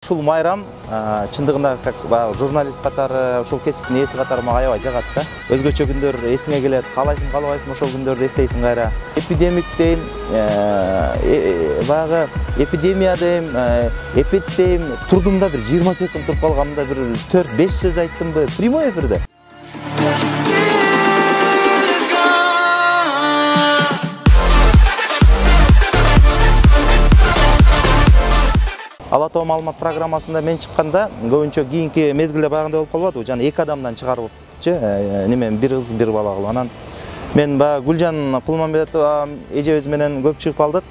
Ушул майрам чындыгында как журналист катары, ушул кесиптин ээси катары мага аябай жагат да. Өзгөчө күндөр эсиңе келет, каалайсың, каалабайсың ошол күндөрдү эстейсиң кайра. Эпидемик дейм, баягы эпидемия дейм, эпид дейм, турдумда бир 20 секунд туруп калганымда бир 4-5 сөз айттымбы прямой эфирде. Ала Тоо маалымат программасында мен чыкканда көбүнчө кийинки мезгилде баягындай болуп калбадыбы, жана 2 адамдан чыгарыпчы, немен бир кыз, бир бала кылып. Анан мен баягы Гүлжан Кулманбетова эжебиз менен көп чыгып калдык.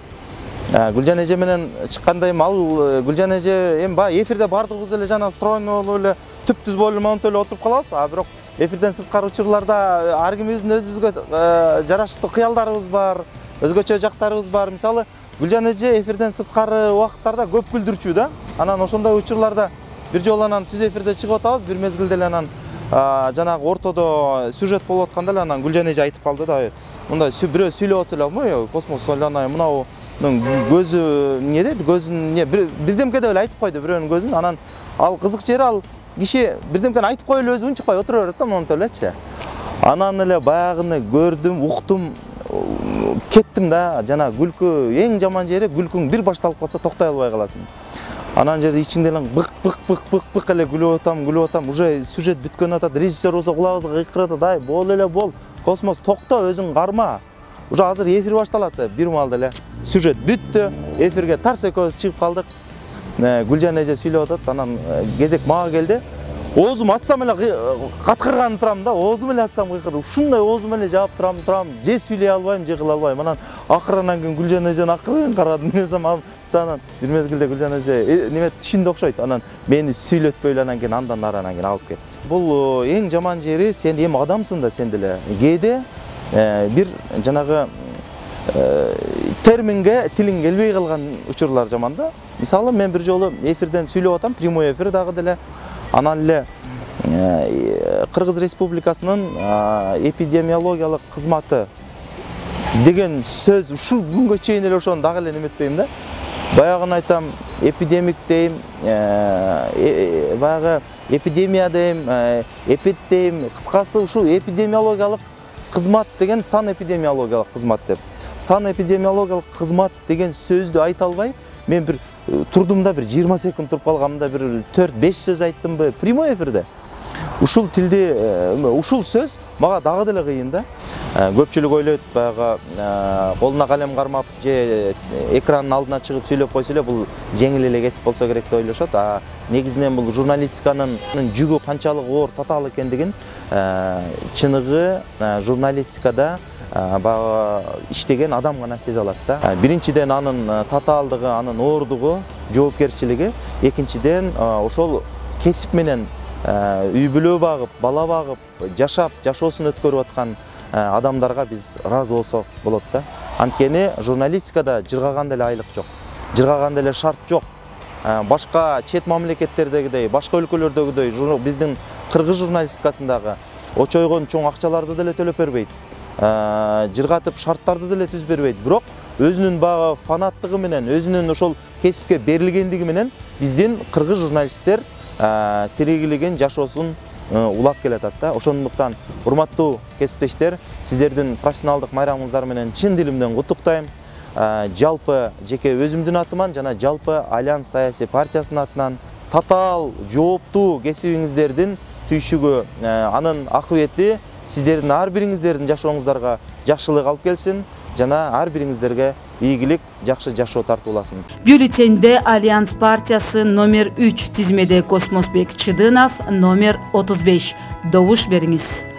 Гүлжан эже менен чыкканда ал Гүлжан эже баягы эфирде бардыгыбыз эле жана стройно болуп эле түп-түз болуп монтип эле отуруп калабыз. Бирок эфирден сырткары учурларда ар кимибиздин өзүбүзгө жараштык кыялдарыбыз бар, өзгөчө жактарыбыз бар. Мисалы Гүлжан эже эфирден сырткары убакыттарда көп күлдүрчү да. Анан ошондой учурларда бир жолу анан түз эфирде чыгып атабыз, бир мезгилде эле анан жанагы ортодо сюжет болуп атканда эле анан Гүлжан эже айтып калды да, мындай бирөө сүйлөп атып эле, космос айланай, мынау көзү эмне дейт, көзүн бирдемке деп эле айтып койду бирөөнүн көзүн. Анан ал кызык жери, ал киши бирдемкени айтып коюп эле өзү унчукпай отура берет да, монтип элечи. Анан эле баягыны көрдүм, уктум, кеттим да. Жана күлкү эң жаман жери, күлкүң бир башталып калса токтой албай каласың. Анан жерде ичиңде эле бык эле күлүп атам, уже сюжет бүткөн атат, режиссер болсо кулагыбызга кыйкырып атат, ай бол эле бол, космос токто, өзүң карма. Уже азыр эфир башталат, бир маалда эле сюжет бүттү, эфирге тарс экөөбүз чыгып калдык. Гүлжан эже сүйлөп атат, анан кезек мага келди. Оозум атсам эле каткырганып турам да, оозум эле атсам кыйкырып, ушундай оозум эле жаап турам, же сүйлөй албайм, же кыла албайм. Анан акырынан кийин Гүлжан эжени акырын карадым, десем анан бир мезгилде Гүлжан эже неме түшүндү окшойт. Анан мени сүйлөтпөй эле анан кийин андан кийин алып кетти. Бул эң жаман жери, сен эми адамсың да, сен деле кээде бир жанагы терминге тилиң келбей калган учурлар жаман да. Мисалы мен бир жолу эфирден сүйлөп атам, прямой эфир дагы деле. Анан эле Кыргыз Республикасынын эпидемиологиялык кызматы деген сөз ушул күнгө чейин эле ошону дагы эле неметпейм да. Баягын айтам, эпидемик дейм, баягы эпидемия дейм, эпид дейм, кыскасы ушул эпидемиологиялык кызмат деген сан эпидемиологиялык кызмат деп. Сан эпидемиологиялык кызмат деген сөздү айта албай, мен бир турдумда бир 20 секунд туруп калганымда бир 4-5 сөз айттымбы прямой эфирде. Ушул тилди, ушул сөз мага дагы деле кыйын да. Көпчүлүк ойлойт, баягы колуна калем кармап же экранын алдына чыгып сүйлөп койсо эле бул жеңил эле кесип болсо керек деп ойлошот. Негизинен бул журналистиканын жүгү канчалык оор, татаал экендигин чыныгы журналистикада иштеген адам гана сезе алат да. Биринчиден анын татаалдыгы, анын оордугу, жоопкерчилиги, экинчиден ошол кесип менен үй бүлө багып, бала багып, жашап, жашоосун өткөрүп аткан адамдарга биз ыраазы болсок болот да. Анткени журналистикада жыргаган деле айлык жок, жыргаган деле шарт жок. Башка чет мамлекеттердегидей, башка өлкөлөрдөгүдөй биздин кыргыз журналистикасындагы очойгон чоң акчаларды деле төлөп бербейт. Жыргатып шарттарды деле түз бербейт. Бирок өзүнүн багы фанаттыгы менен, өзүнүн ошол кесипке берилгендиги менен биздин кыргыз журналисттер тиригилигин, жашоосун улап келатат да. Ошондуктан урматтуу кесиптештер, сиздердин профессионалдык майрамыңыздар менен чын дилимден куттуктайм. Жалпы жеке өзүмдүн атыман жана жалпы Альянс саясий партиясынын атынан татаал, жооптуу кесибиңиздердин түйшүгү, анын акыбети сиздердин ар бириңиздердин жашооңуздарга жакшылык алып келсин жана ар бириңиздерге ийгилик, жакшы жашоо тартууласын. Бюллетенде Альянс партиясы номер 3 тизмеде Космосбек Чыдынов номер 35. Добуш бериңиз.